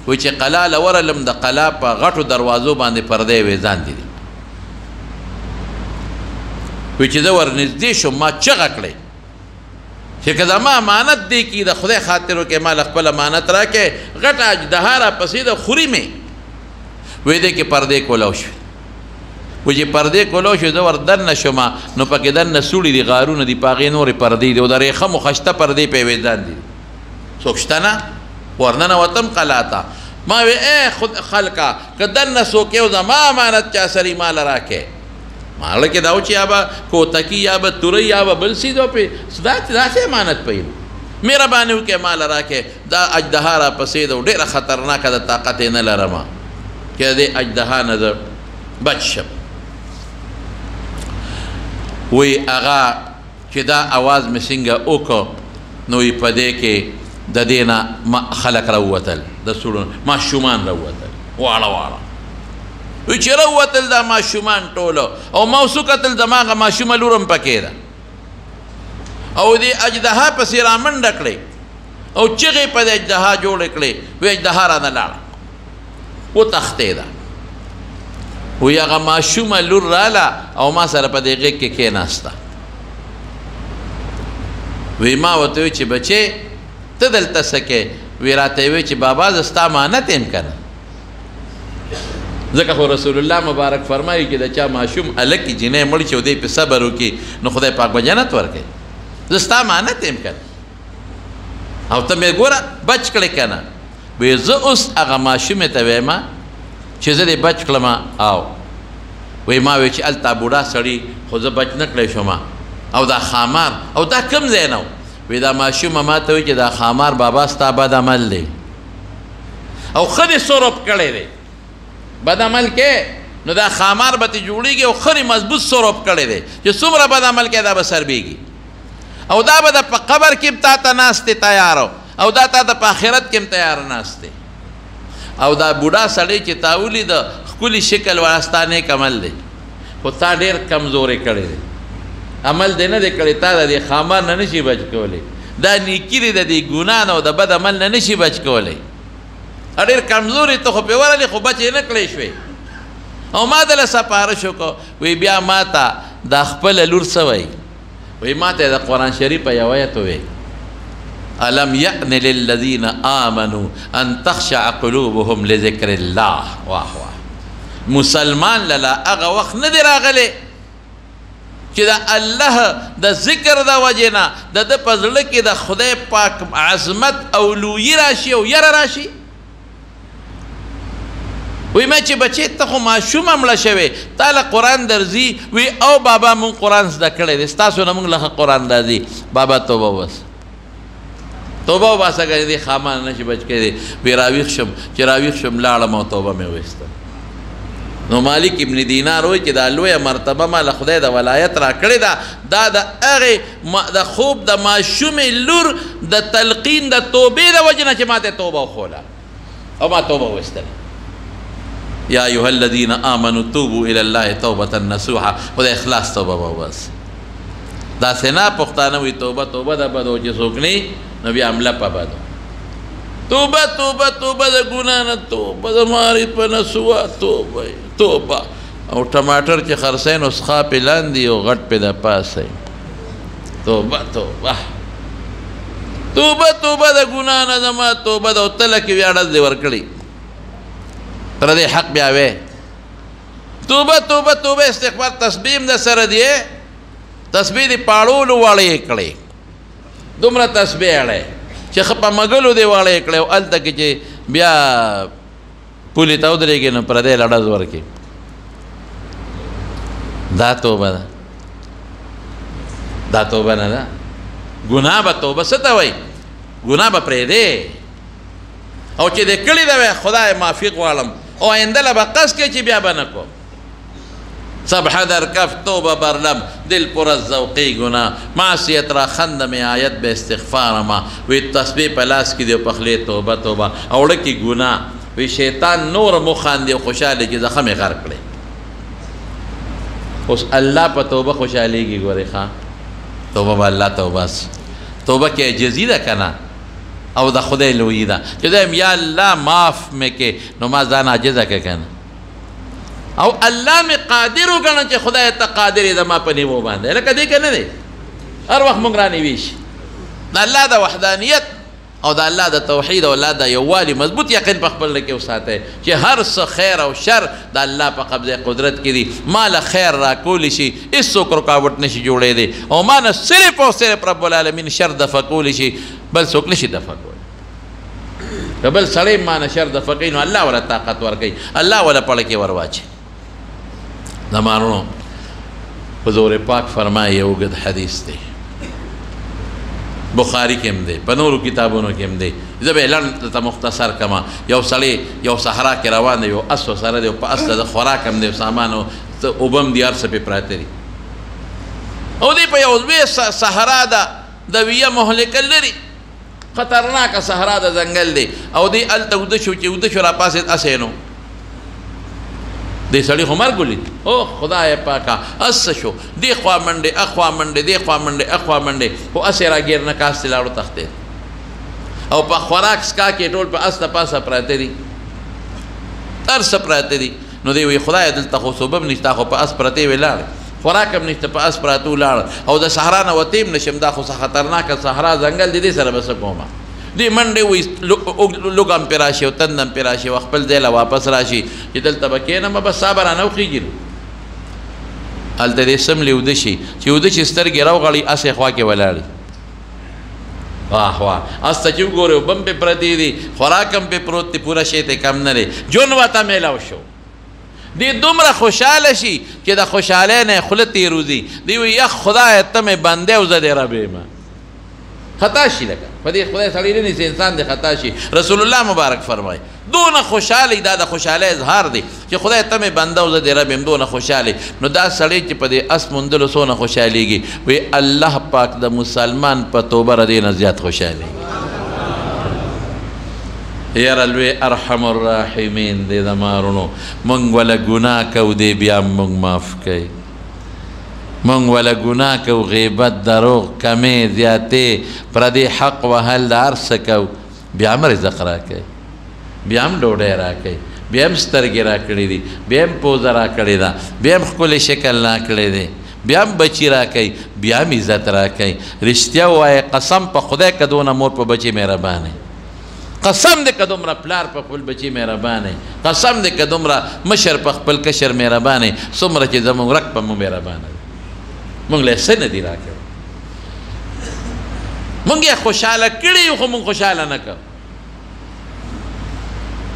وایي چې قلا له ورغلم، د قلا په غټو دروازو باندې پردې وې ځاندې دي. وایي چې زه ورنږدې شوم، ما چغه کړې چې که زما امانت دی کې د خدای خاطر وکړې، ما له خپل امانت راکړې، غټه اجدها را پسې د خوري مې. وایي دی کې پردې کولاو شوې، و چې پردې کولو شو زه ور دننه شومه نو پکې دننه سوړي دي غارونه دي په هغې نورې پردې دي او د ریخمو خشته پردې په یوې ځان دي څوک شته نه ورننوتم قلا ته ما وی ای خود خلقه که دننه څوک یو زما امانت چا سړي ماله راکې ما لکه دا و چې یا به کوتکي یا به توری یا به بل څیز داسې امانت پهیل مهرباني وکړې ماله راکې دا اجدها را پسې ده ډېره خطرناکه ده طاقت یې نه لرمه چې د دې اجدها نه زه بچ شم وی هغه چې دا اواز مې څنګه وکړ نو وی په دې کې د دې نه خلک راووتل د سوړو ماشومان راووتل واړه واړه وی چې راووتل دا ماشومان ټولو او ما اوس وکتل زما هغه ماشومه لور هم پکې ده او دې اجدها پسې رامنډه کړې او چغې په دې اجدها جوړې کړې وی اجدها رانه لاړه وتښتېده وی هغه ماشومه لور راله او ما سره په دې غېږ کې کېناسته وی ما ورته وی چې بچې ته دلته څه کې وی راته وی چې بابا زه ستا امانت یم که نه ځکه خو رسول الله مبارک فرمایي چې د چا ماشوم هلک جنۍ مړ شي او دی پې صبر وکړي نو خدای پاک به جنت ورکوي زه ستا امانت یم که نه او ته مې ګوره بچ کړې که نه وی زه اوس هغه ماشومې ته ویمه چې زه دې بچ کړم او وی ما وی چې هلته بوډا سړي خو زه بچ نه کړی شوم او دا خامار او دا کوم ځای نه وی دا ماشومه ما ته وی چې دا خامار بابا ستا بد عمل دی او ښه دې سورب کړی دی بد عمل کې نو دا خامار به ترې جوړېږي او ښه دې مضبوط سورب کړی دی چې څومره بد عمل کې دا به سربېږي او دا به د په قبر کې هم تا ته ناست دی تیار او دا تا ته په آخرت کې هم تیار ناست دی او دا بوډا سړی چې تا ولید ښکلي شکل والا ستا نیک عمل دی خو تا ډېر کمزوری کړی دی عمل دی نه دی کړی تا د دې خامار نه نشي بچ کولی دا نیکي دی د دې ګناه نه او د بد عمل نه نشي بچ کولی ډېر کمزوري ته خو پې ورغلې خو بچ یې نه کړی شوې او ما دله سپارش وکړو وی بیا ما ته دا خپله لور څه وایي وی ما ته د قرآن شریف یو آیت ووی الم یأن للذین آمنوا ان تخشع قلوبهم لذکر الله واه واه مسلمان للا هغه وخت نه دی راغلی چې د الله د ذکر د وجې نه د ده په زړه کې د خدای پاک عظمت او لویي راشي او یره راشي وی ما چې بچې ته خو ماشومه مړه شوې تا له قرآن درځي وی او بابا مونږ قرآن زده کړی دی ستاسو نه مونږ له قرآن راځي بابا توبه وباسه توبه وباسه که دې خامان نه شي بچ کړی وی راویښ شم چې راویښ شم لاړم او توبه مې وایسته نو مالک ابن دینار وایي چې دا لویه مرتبه ما له خدای د ولایت را کړې ده دا د هغې د خوب د ماشومې لور د تلقین د توبې د وجې نه چې ما ته توبه وښوله او ما توبه وایستله یا ایها الذین آمنوا توبوا الی الله توبة نصوحا خدای اخلاص توبه وباسه داسې نه پښتانه وایي توبه توبه ده بد او چې څوک نه نو بیا حمله په بدو توبه توبه توبه د ګناه نه توبه د ماري په نسوه توبه توبه او ټماټر چې خرڅوي نو څښا پې لاندې او غټ پې د پاسه توبه توبه توبه توبه د ګناه نه زما توبه ده او تله کې بیا ډز دې ورکړي تر دې حق بیا وې توبه توبه توبه استغفار تسبیح هم د سره دی تسبیح دې پاړولو واړه یې کړې دومره تسبیح اړی چې ښه په مګلو دې واړه یې کړی او هلته کې چې بیا پولې ته ودرېږي نو پردی له ډز ورکړي دا توبه ده دا توبه نه ده ګناه به توبه څه ته وایي ګناه به پرېږدې او چې دې کړي ده وی خدای معافي غواړم او آینده له به قصد کوي چې بیا به نه کوم صبح در کف توبه برلم دل پر از ذوقی گناه معصیت را خندم آیت به استغفار ما وی تسبیح پلاس کی دیو پخلی توبه توبه اوڑه کی گناه وی شیطان نور مخاندی و خوشحالی کی زخم غرق لے اس اللہ پا توبه خوشحالی کی گوری خواہ توبه با اللہ توبه سی توبه کی عجزی ده کنا او دا خدای لوی ده چې دایم یا الله معاف مې کې نو ما ځان عاجزه که کنه او الله مې قادر وګڼه چې خدای ته قادر یې زما په نیمو باندې لکه دې که نه دی هر وخت مونږ رانیوي شي د الله د وحدانیت او د الله د توحید او الله د یووالي مضبوط یقین په خپل کې وساتئ چې هر څه خیر او شر د الله په قبضه قدرت کې دي. مال خیر راکولی شي، هېڅوک رکاوټ نشي جوړېدی، او ما نه صرف او صرف رب العالمین شر دفع کولی شي، بل څوک نشي دفع کولی. که بل سړی ما نه شر دفع کوي نو الله ولا طاقت ورکوي، الله ولا پړه کې ورواچي. زمانونو حضور پاک فرمایي یو اوږد حدیث دی، بخاری کې هم دی، په نورو کتابونو کې هم دی. زه به یې لنډ درته مختصر کړم. یو سړی یو صحرا کې روان دی، یو اس ورسره دی، په اس ته د خوراک هم دی، سامان او اوبه هم دي، هر څه پې پراته دي. او دی په یو لوی صحرا ده، د ویه مهلکه لري، خطرناکه صحرا د ځنګل دی. او دی هلته اوده شو، چې اوده شو راپاسېد اسی نو. دی سړي خو مرګ ولید، او خدای پاکه اس شو، دی خوا منډې اخوا منډې، دی خوا منډې اخوا منډې، خو اسې راګیر نه کاستې لاړو تښتېد. او په خوراک څکا کې ټول په اس ته پاسه پراته دي، هر څه پراته دي. نو دی وایي خدایه دلته خو صوبه هم نشته، خو په اس پرتې وې لاړې، خوراک هم نشته، په اس پراته ولاړه، او د صحرا نه وتې هم نشم، دا خو څه خطرناکه صحرا ځنګل دی، دې سره به څه کومه. دی منډې وایي لږ هم پرې راشي او تند هم پرې راشي، او خپل ځای له واپس راشي چې دلته به کښېنم، بس سا به رانه وخېږي. هلته دې څملې اوده شي، چې اوده چې سترګې راوغړي اسې خوا کې ولاړې. واه واه، اس ته چې وګورې اوبه هم پې پرتې دي، خوراک هم پې پروت دی، پوره شی ته کم نه دی، جون ورته میلاو شو. دی دومره خوشحاله شي چې د خوشحالۍ نه یې خوله تېروځي. دی وایي یخ خدایه ته مې بندې او زه دې رب یم. خطا شي لکه په دې خدای سړی نه نیسي، انسان دې خطا شي. رسول الله مبارک فرمایي دونه خوشحالي، دا د خوشحالۍ اظهار دی چې خدای ته مې بنده او زه دې رب یم، دونه خوشحالي. نو دا سړی چې په دې اس موندلو څونه خوشحالېږي، وایي الله پاک د مسلمان په توبه ر دې نه زیات خوشحالېږي. یاره لوی ارحم الراحمین دی زما وروڼو، موږ وله ګناه کوو، دی بیا هم موږ معاف کوي. موږ وله ګناه کوو، غیبت، دروغ، کمې، زیاتې، پردې حق وهل، د هر څه کوو، بیا هم رزق راکوي، بیا هم ډوډۍ راکوي، بیا هم سترګې راکړي دي، بیا هم پوزه راکړې ده، بیا هم ښکلی شکل راکړی دی، بیا هم بچي راکوي، بیا هم عزت راکوي. رښتیا ووایه قسم په خدای که دونه مور په بچي مهربانه، قسم دې که دومره پلار په خپل بچي مهربانه، قسم دې که دومره مشر په خپل کشر مهربانه، څومره چې زموږ رک په مو مهربانه دی. موږ له څه نه دي راکړی، موږ یې خوشحاله کړي یو، خو موږ خوشحاله نه کوو.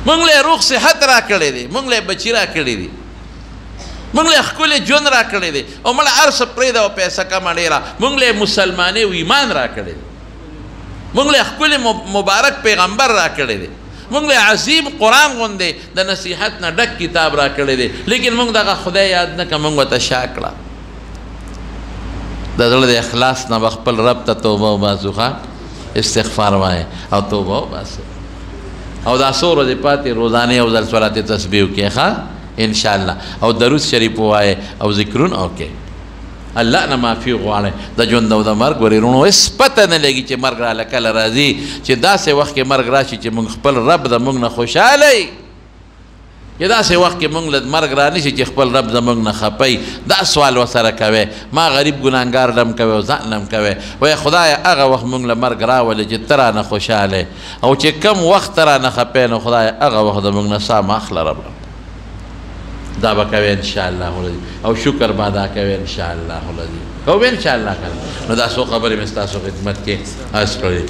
موږ له روغ صحت راکړی دی، موږ له بچي راکړي دي، موږ له ښکلی ژوند راکړی دی، او مړه هر څه پرېږده او پیسه کمه ډېره، موږ له مسلمانۍ او ایمان راکړی دی، موږ له ښکلی مبارک پیغمبر راکړی دی، موږ له عظیم قرآن غوندې د نصیحت نه ډک کتاب راکړی دی، لیکن موږ دغه خدای یاد نه کړه، موږ ورته شا کړه. د زړه د اخلاص نه به خپل رب ته توبه وباسو، استغفار وایه او توبه وباسو، او دا څو ورځې پاتې روزانه یو ځل صلات تسبیح وکړئ ښه انشاءالله، او درود شریف ووایئ او ذکرونه وکړئ. الله نه معافي غواړئ د ژوند او د مرګ. ورې وروڼو هېڅ پته نه لګي چې مرګ راله کله راځي، چې داسې وخت کې مرګ راشي چې موږ خپل رب د موږ نه خوشحاله یي، چې داسې وخت کې موږ له مرګ را نشي چې خپل رب زموږ نه خپئ. دا سوال ورسره کوئ، ما غریب ګناهګار لم کوئ او ځان لم کوئ، وایي خدایه هغه وخت موږ له مرګ راولې چې ته رانه خوشحاله، او چې کم وخت ته رانه خپئ نو خدایه هغه وخت زموږ نه ساه مه اخله رب. دا به کوئ انشاءالله العظیم، او شکر به ادا کوئ انشاءالله العظیم، کوو به انشاءالله. نو دا څو خبرې مې ستاسو خدمت کې عرض کړې.